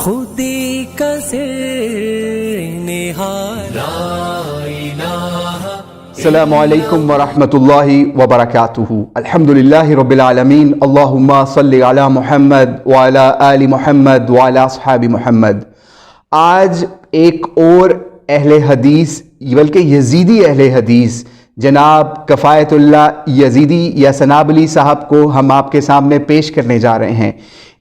خودی کا نہار لا الہ۔ السلام علیکم ورحمۃ اللہ وبرکاتہ۔ الحمدللہ رب العالمین، اللہم صلی علی محمد وعلی آل محمد وعلی اصحاب محمد۔ آج ایک اور اہل حدیث بلکہ یزیدی اہل حدیث جناب کفایت اللہ یزیدی یا سناب علی صاحب کو ہم آپ کے سامنے پیش کرنے جا رہے ہیں۔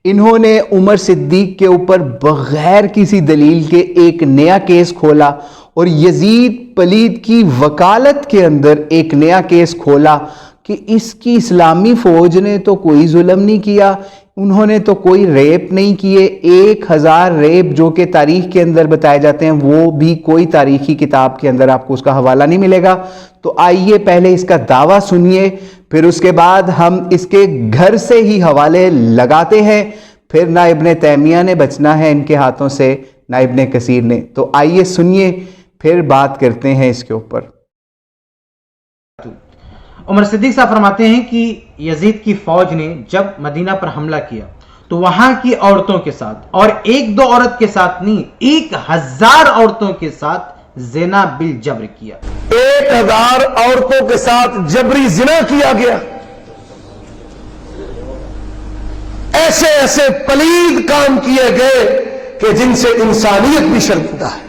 انہوں نے عمر صدیق کے اوپر بغیر کسی دلیل کے ایک نیا کیس کھولا اور یزید پلید کی وکالت کے اندر ایک نیا کیس کھولا کہ اس کی اسلامی فوج نے تو کوئی ظلم نہیں کیا، انہوں نے تو کوئی ریپ نہیں کیے، 1000 ریپ جو کہ تاریخ کے اندر بتائے جاتے ہیں وہ بھی کوئی تاریخی کتاب کے اندر آپ کو اس کا حوالہ نہیں ملے گا۔ تو آئیے پہلے اس کا دعویٰ سنیے، پھر اس کے بعد ہم اس کے گھر سے ہی حوالے لگاتے ہیں، پھر نہ ابن تیمیہ نے بچنا ہے ان کے ہاتھوں سے نہ ابن کثیر نے۔ تو آئیے سنیے پھر بات کرتے ہیں اس کے اوپر۔ عمر صدیق صاحب فرماتے ہیں کہ یزید کی فوج نے جب مدینہ پر حملہ کیا تو وہاں کی عورتوں کے ساتھ، اور 1-2 عورت کے ساتھ نہیں، 1000 عورتوں کے ساتھ زنا بالجبر کیا۔ 1000 عورتوں کے ساتھ جبری زنا کیا گیا۔ ایسے ایسے پلید کام کیے گئے کہ جن سے انسانیت بھی شرمندہ ہے۔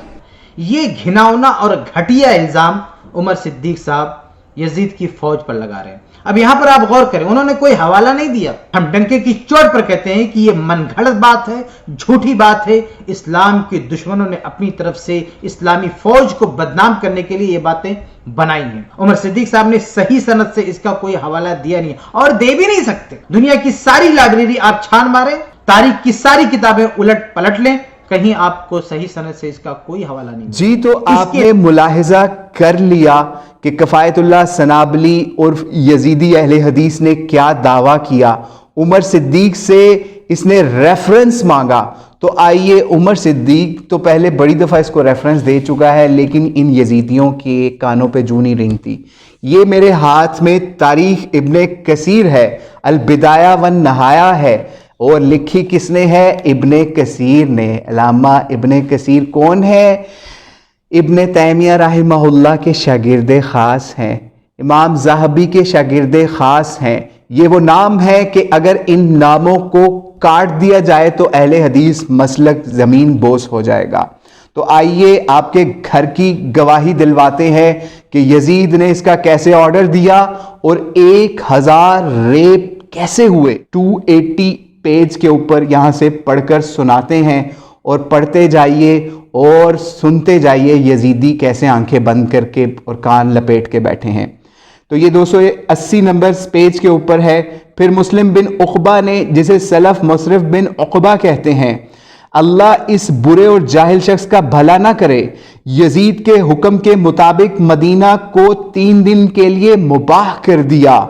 یہ گھناؤنا اور گھٹیا الزام عمر صدیق صاحب یزید کی فوج پر لگا رہے ہیں۔ اب یہاں پر آپ غور کریں، انہوں نے کوئی حوالہ نہیں دیا۔ ہم ڈنکے کی چوٹ پر کہتے ہیں کہ یہ من گھڑت بات ہے، جھوٹی بات ہے۔ اسلام کے دشمنوں نے اپنی طرف سے اسلامی فوج کو بدنام کرنے کے لیے یہ باتیں بنائی ہیں۔ عمر صدیق صاحب نے صحیح سند سے اس کا کوئی حوالہ دیا نہیں اور دے بھی نہیں سکتے۔ دنیا کی ساری لائبریری آپ چھان ماریں، تاریخ کی ساری کتابیں الٹ پلٹ لیں، کہیں آپ کو صحیح سند سے اس کا کوئی حوالہ نہیں۔ جی تو آپ نے ملاحظہ کر لیا کہ کفایت اللہ سنابلی اور یزیدی اہل حدیث نے کیا دعویٰ کیا۔ عمر صدیق سے اس نے ریفرنس مانگا۔ تو آئیے، عمر صدیق تو پہلے بڑی دفعہ اس کو ریفرنس دے چکا ہے، لیکن ان یزیدیوں کے کانوں پہ جو نہیں رینگتی۔ یہ میرے ہاتھ میں تاریخ ابن کثیر ہے، البدایہ والنہایہ ہے، اور لکھی کس نے ہے؟ ابن کثیر نے۔ علامہ ابن کثیر کون ہے؟ ابن تیمیہ رحمہ اللہ کے شاگرد خاص ہیں، امام ذہبی کے شاگرد خاص ہیں۔ یہ وہ نام ہے کہ اگر ان ناموں کو کاٹ دیا جائے تو اہل حدیث مسلک زمین بوس ہو جائے گا۔ تو آئیے آپ کے گھر کی گواہی دلواتے ہیں کہ یزید نے اس کا کیسے آرڈر دیا اور 1000 ریپ کیسے ہوئے۔ 280 پیج کے اوپر یہاں سے پڑھ کر سناتے ہیں، اور پڑھتے جائیے اور سنتے جائیے یزیدی کیسے آنکھیں بند کر کے اور کان لپیٹ کے بیٹھے ہیں۔ تو یہ 280 نمبر پیج کے اوپر ہے۔ پھر مسلم بن عقبہ نے، جسے سلف مصرف بن عقبہ کہتے ہیں، اللہ اس برے اور جاہل شخص کا بھلا نہ کرے، یزید کے حکم کے مطابق مدینہ کو 3 دن کے لیے مباح کر دیا،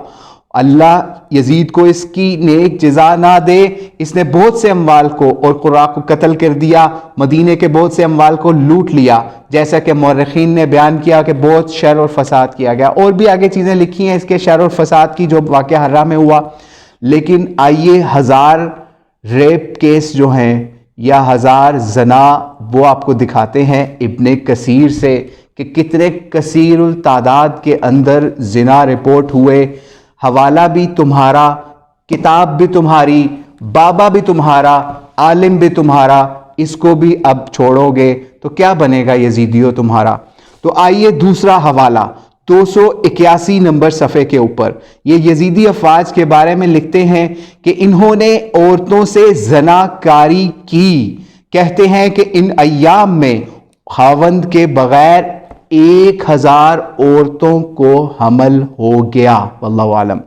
اللہ یزید کو اس کی نیک جزا نہ دے، اس نے بہت سے اموال کو اور قراء کو قتل کر دیا، مدینے کے بہت سے اموال کو لوٹ لیا، جیسا کہ مورخین نے بیان کیا کہ بہت شر اور فساد کیا گیا۔ اور بھی آگے چیزیں لکھی ہیں اس کے شر اور فساد کی جو واقعہ حرہ میں ہوا۔ لیکن آئیے 1000 ریپ کیس جو ہیں یا 1000 زنا وہ آپ کو دکھاتے ہیں ابن کثیر سے کہ کتنے کثیر التعداد کے اندر زنا رپورٹ ہوئے۔ حوالہ بھی تمہارا، کتاب بھی تمہاری، بابا بھی تمہارا، عالم بھی تمہارا، اس کو بھی اب چھوڑو گے تو کیا بنے گا یزیدیو تمہارا۔ تو آئیے دوسرا حوالہ 281 نمبر صفحے کے اوپر یہ یزیدی افواج کے بارے میں لکھتے ہیں کہ انہوں نے عورتوں سے زنا کاری کی۔ کہتے ہیں کہ ان ایام میں خاوند کے بغیر 1000 عورتوں کو حمل ہو گیا، واللہ عالم۔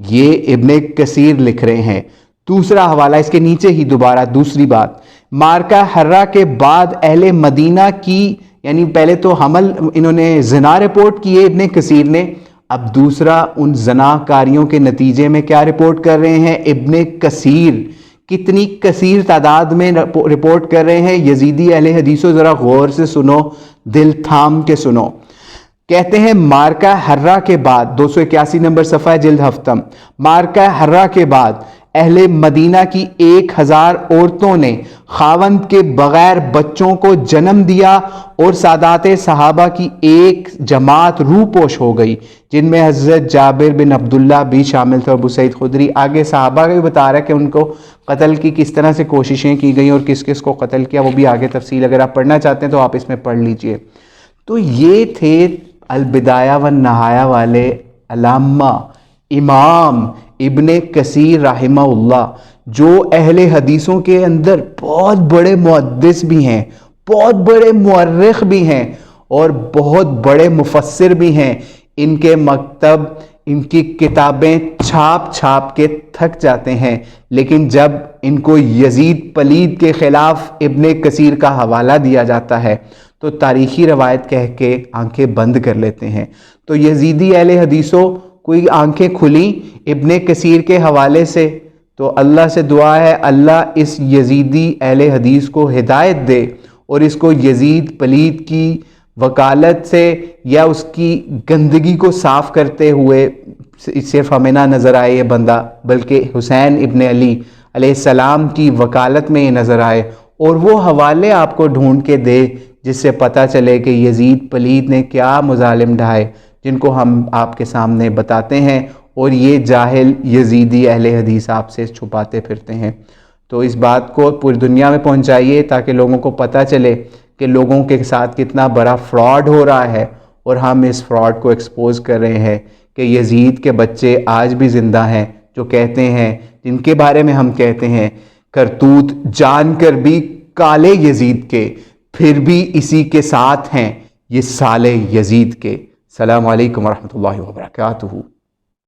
یہ ابن کثیر لکھ رہے ہیں۔ دوسرا حوالہ اس کے نیچے ہی دوبارہ دوسری بات، مارکہ حرہ کے بعد اہل مدینہ کی، یعنی پہلے تو حمل انہوں نے زنا رپورٹ کیے ابن کثیر نے، اب دوسرا ان زنا کاریوں کے نتیجے میں کیا رپورٹ کر رہے ہیں ابن کثیر۔ کتنی کثیر تعداد میں رپورٹ کر رہے ہیں یزیدی اہل حدیثوں، ذرا غور سے سنو، دل تھام کے سنو۔ کہتے ہیں مارکہ حرہ کے بعد 281 نمبر صفحہ جلد ہفتم، مارکہ حرہ کے بعد اہل مدینہ کی 1000 عورتوں نے خاوند کے بغیر بچوں کو جنم دیا اور سادات صحابہ کی ایک جماعت روپوش ہو گئی، جن میں حضرت جابر بن عبداللہ بھی شامل تھے اور ابو سعید خدری۔ آگے صحابہ کا بھی بتا رہا ہے کہ ان کو قتل کی کس طرح سے کوششیں کی گئیں اور کس کس کو قتل کیا، وہ بھی آگے تفصیل اگر آپ پڑھنا چاہتے ہیں تو آپ اس میں پڑھ لیجئے۔ تو یہ تھے البدایہ والنہایہ والے علامہ امام ابن کثیر رحمہ اللہ، جو اہل حدیثوں کے اندر بہت بڑے محدث بھی ہیں، بہت بڑے مورخ بھی ہیں اور بہت بڑے مفسر بھی ہیں۔ ان کے مکتب، ان کی کتابیں چھاپ چھاپ کے تھک جاتے ہیں، لیکن جب ان کو یزید پلید کے خلاف ابن کثیر کا حوالہ دیا جاتا ہے تو تاریخی روایت کہہ کے آنکھیں بند کر لیتے ہیں۔ تو یزیدی اہل حدیثوں کوئی آنکھیں کھلیں ابن کثیر کے حوالے سے، تو اللہ سے دعا ہے اللہ اس یزیدی اہل حدیث کو ہدایت دے اور اس کو یزید پلید کی وکالت سے یا اس کی گندگی کو صاف کرتے ہوئے صرف ہمیں نہ نظر آئے یہ بندہ، بلکہ حسین ابن علی علیہ السلام کی وکالت میں یہ نظر آئے اور وہ حوالے آپ کو ڈھونڈ کے دے جس سے پتہ چلے کہ یزید پلید نے کیا مظالم ڈھائے، جن کو ہم آپ کے سامنے بتاتے ہیں اور یہ جاہل یزیدی اہل حدیث آپ سے چھپاتے پھرتے ہیں۔ تو اس بات کو پوری دنیا میں پہنچائیے تاکہ لوگوں کو پتہ چلے کہ لوگوں کے ساتھ کتنا بڑا فراڈ ہو رہا ہے، اور ہم اس فراڈ کو ایکسپوز کر رہے ہیں کہ یزید کے بچے آج بھی زندہ ہیں، جو کہتے ہیں، جن کے بارے میں ہم کہتے ہیں کرتوت جان کر بھی کالے یزید کے، پھر بھی اسی کے ساتھ ہیں یہ سالے یزید کے۔ السلام علیکم ورحمۃ اللہ وبرکاتہ۔